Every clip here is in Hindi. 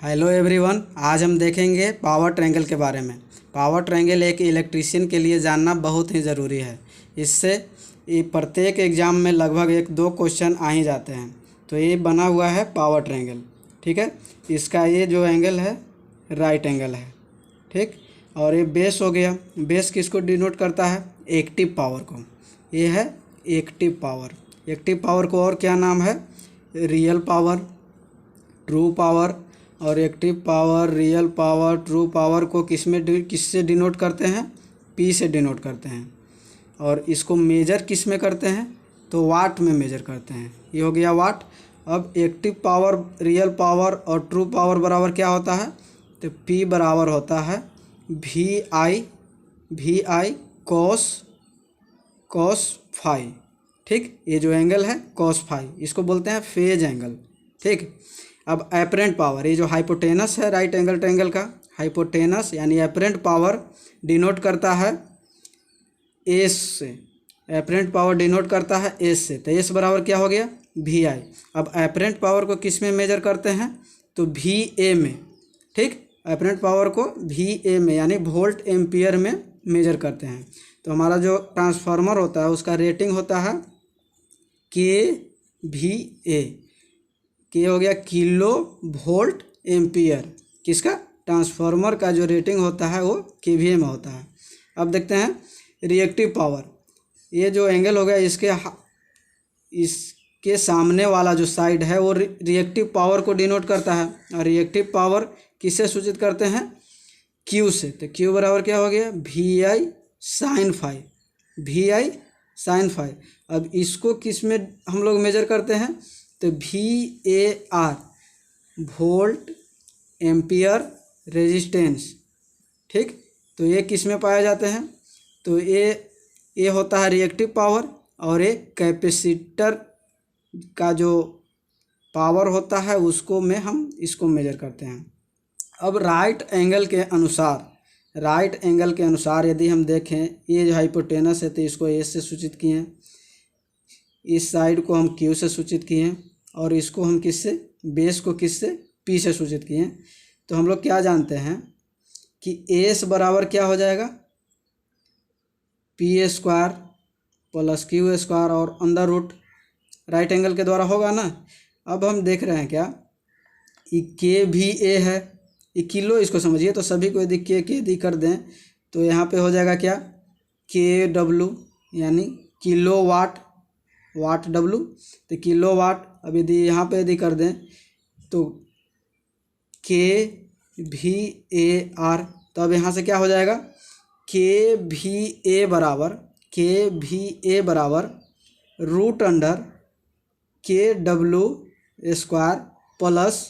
हेलो एवरीवन, आज हम देखेंगे पावर ट्रायंगल के बारे में। पावर ट्रायंगल एक इलेक्ट्रीशियन के लिए जानना बहुत ही ज़रूरी है। इससे ये प्रत्येक एग्ज़ाम में लगभग 1-2 क्वेश्चन आ ही जाते हैं। तो ये बना हुआ है पावर ट्रायंगल, ठीक है। इसका ये जो एंगल है राइट एंगल है, ठीक। और ये बेस हो गया। बेस किसको डिनोट करता है? एक्टिव पावर को। ये है एक्टिव पावर। एक्टिव पावर को और क्या नाम है? Real power, true power. और active power, real power, true power को किससे डिनोट करते हैं? पी से डिनोट करते हैं। और इसको मेजर किस में करते हैं? तो वाट में मेजर करते हैं। ये हो गया वाट। अब एक्टिव पावर, रियल पावर और ट्रू पावर बराबर क्या होता है? तो पी बराबर होता है वी आई कॉस फाई, ठीक। ये जो एंगल है कॉस फाई, इसको बोलते हैं फेज एंगल, ठीक। अब एपरेंट पावर, ये जो हाइपोटेनस है राइट एंगल ट्रायंगल का, हाइपोटेनस यानी एपरेंट पावर डिनोट करता है एस से। एपरेंट पावर डिनोट करता है एस से। तो एस बराबर क्या हो गया? वी आई। अब एपरेंट पावर को किस में मेजर करते हैं? तो वी ए में, ठीक। एपरेंट पावर को वी ए में यानी वोल्ट एम्पियर में मेजर करते हैं। तो हमारा जो ट्रांसफार्मर होता है उसका रेटिंग होता है के वी ए। के हो गया किलो वोल्ट एम्पियर। किसका? ट्रांसफार्मर का जो रेटिंग होता है वो केवीए में होता है। अब देखते हैं रिएक्टिव पावर। ये जो एंगल हो गया इसके सामने वाला जो साइड है वो रिएक्टिव पावर को डिनोट करता है। और रिएक्टिव पावर किससे सूचित करते हैं? क्यू से। तो क्यू बराबर क्या हो गया? V I sin phi. V I sin phi. अब इसको किस में हम लोग मेजर करते हैं? तो VAR, वोल्ट एम्पियर रेजिस्टेंस, ठीक। तो ये किस में पाए जाते हैं? तो ये होता है रिएक्टिव पावर। और ये कैपेसिटर का जो पावर होता है उसको में हम इसको मेजर करते हैं। अब राइट एंगल के अनुसार यदि हम देखें, ये जो हाइपोटेनस है तो इसको ए से सूचित किए हैं, इस साइड को हम क्यू से सूचित किए हैं, और इसको हम किससे? बेस को किससे? पी से सूचित किए हैं। तो हम लोग क्या जानते हैं कि एस बराबर क्या हो जाएगा? P square plus Q square और अंडर रूट राइट एंगल के द्वारा होगा ना। अब हम देख रहे हैं क्या, ये के भी ए है, ये किलो इसको समझिए। तो सभी को यदि के दी कर दें तो यहाँ पे हो जाएगा क्या? के डब्लू यानी किलो वाट डब्लू, तो किलो वाट। अब यदि यहाँ पे यदि कर दें तो के भी ए आर, तो अब यहाँ से क्या हो जाएगा? के भी ए बराबर रूट अंडर के डब्लू स्क्वायर प्लस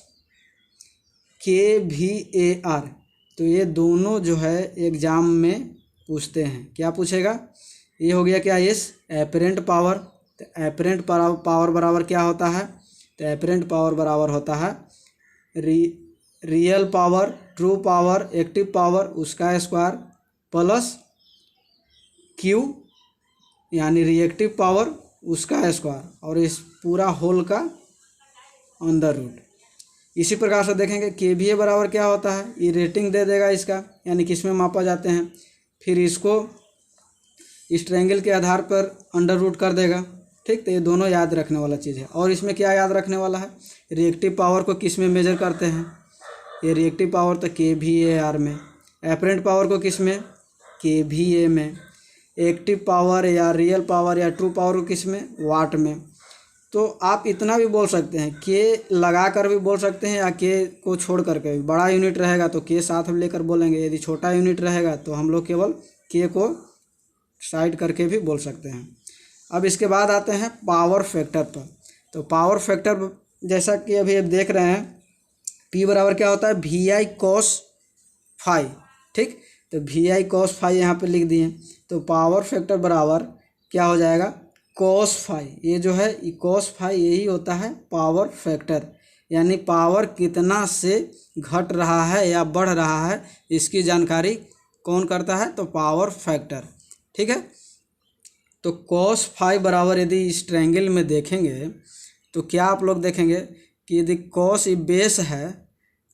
के भी ए आर। तो ये दोनों जो है एग्ज़ाम में पूछते हैं। क्या पूछेगा? ये हो गया क्या? इस एपरेंट पावर। तो एपरेंट पावर बराबर क्या होता है? तो एपरेंट पावर बराबर होता है real power, true power, active power उसका स्क्वायर प्लस क्यू यानी रिएक्टिव पावर उसका स्क्वायर, और इस पूरा होल का अंडर रूट। इसी प्रकार से देखेंगे के भी ए बराबर क्या होता है? ये रेटिंग दे देगा इसका, यानी किस में मापा जाते हैं। फिर इसको इस ट्रायंगल के आधार पर अंडर रूट कर देगा, ठीक। तो ये दोनों याद रखने वाला चीज़ है। और इसमें क्या याद रखने वाला है? रिएक्टिव पावर को किस में मेजर करते हैं? ये रिएक्टिव पावर तो के भी ए आर में। एपरेंट पावर को किस में? के भी ए में। एक्टिव पावर या रियल पावर या ट्रू पावर को किस में? वाट में। तो आप इतना भी बोल सकते हैं, के लगा कर भी बोल सकते हैं, या के को छोड़ करके भी। बड़ा यूनिट रहेगा तो के साथ में लेकर बोलेंगे, यदि छोटा यूनिट रहेगा तो हम लोग केवल के को साइड करके भी बोल सकते हैं। अब इसके बाद आते हैं पावर फैक्टर पर। तो पावर फैक्टर जैसा कि अभी आप देख रहे हैं, पी बराबर क्या होता है? वी आई कॉस फाई, ठीक। तो वी आई कॉस फाई यहाँ पे लिख दिए। तो पावर फैक्टर बराबर क्या हो जाएगा? Cos phi. ये जो है ये कॉस फाई, यही होता है पावर फैक्टर। यानी पावर कितना से घट रहा है या बढ़ रहा है इसकी जानकारी कौन करता है? तो पावर फैक्टर, ठीक है। तो कॉस फाई बराबर यदि इस ट्रायंगल में देखेंगे तो क्या आप लोग देखेंगे कि यदि कॉस बेस है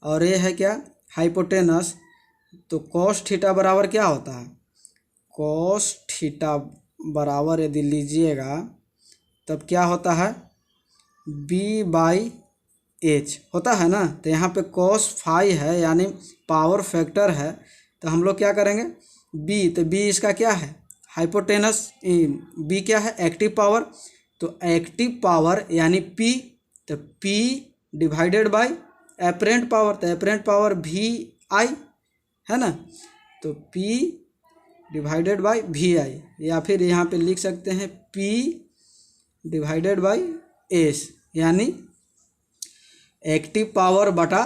और ये है क्या, हाइपोटेनस। तो कॉस थीटा बराबर क्या होता है, कॉस थीटा बराबर यदि लीजिएगा तब क्या होता है, बी बाई एच होता है ना। तो यहाँ पे कॉस फाई है यानी पावर फैक्टर है, तो हम लोग क्या करेंगे, बी, तो बी इसका क्या है, हाइपोटेनस, बी क्या है, एक्टिव पावर। तो एक्टिव पावर यानी पी, तो P divided by apparent power, तो एपरेंट पावर वी आई है ना। तो पी डिवाइडेड बाय वी आई, या फिर यहाँ पे लिख सकते हैं पी डिवाइडेड बाय एस, यानी एक्टिव पावर बटा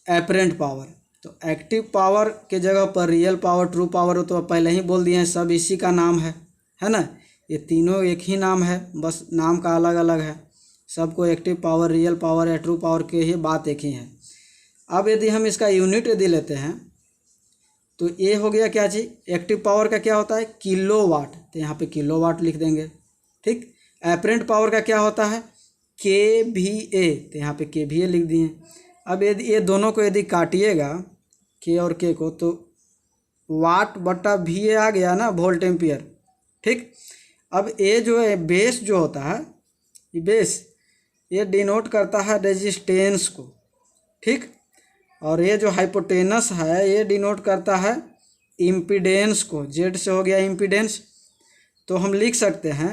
एपरेंट पावर। तो एक्टिव पावर के जगह पर रियल पावर, ट्रू पावर तो पहले ही बोल दिए हैं, सब इसी का नाम है ना। ये तीनों एक ही नाम है, बस नाम का अलग अलग है। सबको एक्टिव पावर, रियल पावर या ट्रू पावर के ही बात एक ही है। अब यदि हम इसका यूनिट यदि लेते हैं तो ये हो गया क्या चीज़, एक्टिव पावर का क्या होता है, किलोवाट, तो यहाँ पे किलोवाट लिख देंगे। ठीक, एपरेंट पावर का क्या होता है, के भी ए, तो यहाँ पे के भी ए लिख दिए। अब यदि ये दोनों को यदि काटिएगा, के और के को, तो वाट बटा भी ए आ गया ना, वोल्ट एम्पियर। ठीक, अब ये जो है बेस जो होता है, ये बेस ये डिनोट करता है रेजिस्टेंस को। ठीक, और ये जो हाइपोटेनस है ये डिनोट करता है इम्पीडेंस को, जेड से हो गया इम्पीडेंस। तो हम लिख सकते हैं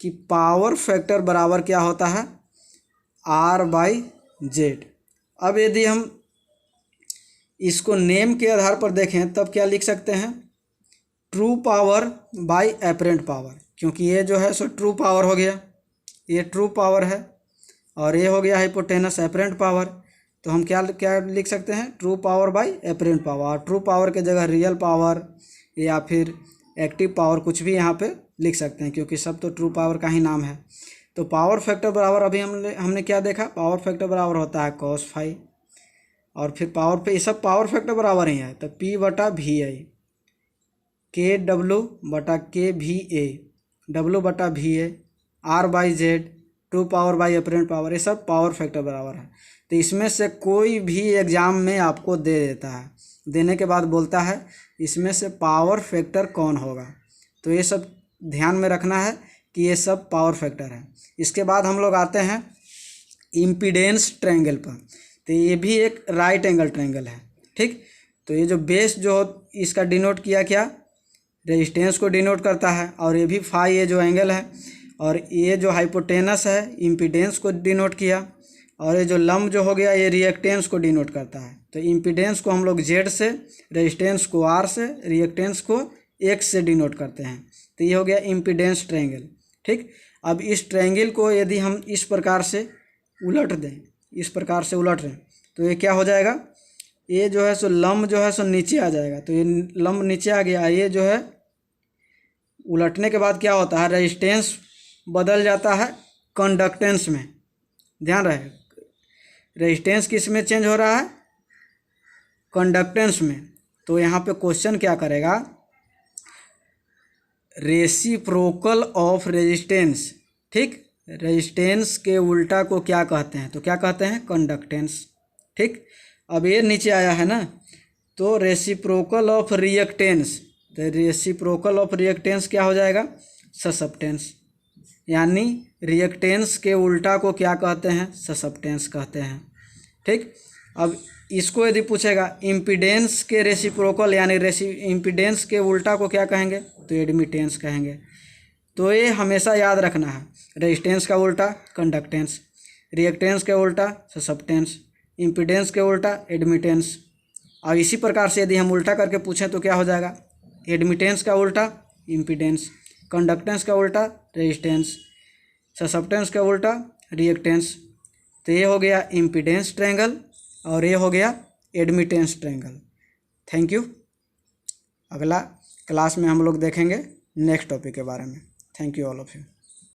कि पावर फैक्टर बराबर क्या होता है, आर बाई जेड। अब यदि हम इसको नेम के आधार पर देखें तब क्या लिख सकते हैं, true power by apparent power, क्योंकि ये जो है सो ट्रू पावर हो गया, ये ट्रू पावर है, और ये हो गया हाइपोटेनस एपरेंट पावर। तो हम क्या क्या लिख सकते हैं, true power by apparent power. True power के जगह रियल पावर या फिर एक्टिव पावर कुछ भी यहाँ पे लिख सकते हैं, क्योंकि सब तो ट्रू पावर का ही नाम है। तो पावर फैक्टर बराबर अभी हमने क्या देखा, पावर फैक्टर बराबर होता है कॉस फाई, और फिर पावर पे ये सब पावर फैक्टर बराबर ही है। तो पी बटा वी आई, के डब्लू बटा के वी ए, डब्लू बटा V A, R by Z, true power by apparent power, ये सब पावर फैक्टर बराबर है। तो इसमें से कोई भी एग्ज़ाम में आपको दे देता है, देने के बाद बोलता है इसमें से पावर फैक्टर कौन होगा। तो ये सब ध्यान में रखना है कि ये सब पावर फैक्टर है। इसके बाद हम लोग आते हैं इम्पीडेंस ट्रायंगल पर। तो ये भी एक राइट एंगल ट्रायंगल है। ठीक, तो ये जो बेस जो इसका डिनोट किया क्या, रेजिस्टेंस को डिनोट करता है, और ये भी फाई ये जो एंगल है, और ये जो हाइपोटेनस है इम्पीडेंस को डिनोट किया, और ये जो लंब जो हो गया ये रिएक्टेंस को डिनोट करता है। तो इम्पीडेंस को हम लोग जेड से, रेजिस्टेंस को आर से, रिएक्टेंस को एक्स से डिनोट करते हैं। तो ये हो गया इम्पीडेंस ट्रायंगल। ठीक, अब इस ट्रायंगल को यदि हम इस प्रकार से उलट दें, इस प्रकार से उलट दें, तो ये क्या हो जाएगा, ये जो है सो लंब जो है सो नीचे आ जाएगा। तो ये लंब नीचे आ गया, ये जो है उलटने के बाद क्या होता है, रेजिस्टेंस बदल जाता है कंडक्टेंस में। ध्यान रहे, रेजिस्टेंस किस में चेंज हो रहा है, कंडक्टेंस में। तो यहाँ पे क्वेश्चन क्या करेगा, रेसिप्रोकल ऑफ रेजिस्टेंस। ठीक, रेजिस्टेंस के उल्टा को क्या कहते हैं, तो क्या कहते हैं, कंडक्टेंस। ठीक, अब ये नीचे आया है ना, तो रेसिप्रोकल ऑफ रिएक्टेंस, तो रेसिप्रोकल ऑफ रिएक्टेंस क्या हो जाएगा, ससेप्टेंस, यानी रिएक्टेंस के उल्टा को क्या कहते हैं, ससेप्टेंस कहते हैं। ठीक, अब इसको यदि पूछेगा इम्पीडेंस के रेसिप्रोकल यानी इम्पीडेंस के उल्टा को क्या कहेंगे, तो एडमिटेंस कहेंगे। तो ये हमेशा याद रखना है, रेजिस्टेंस का उल्टा कंडक्टेंस, रिएक्टेंस के उल्टा ससेप्टेंस, इम्पीडेंस के उल्टा एडमिटेंस। और इसी प्रकार से यदि हम उल्टा करके पूछें तो क्या हो जाएगा, एडमिटेंस का उल्टा इम्पीडेंस, कंडक्टेंस का उल्टा रेजिस्टेंस, ससेप्टेंस का उल्टा रिएक्टेंस। तो ये हो गया इम्पीडेंस ट्रायंगल और ये हो गया एडमिटेंस ट्रायंगल। Thank you. अगला क्लास में हम लोग देखेंगे नेक्स्ट टॉपिक के बारे में। Thank you all of you.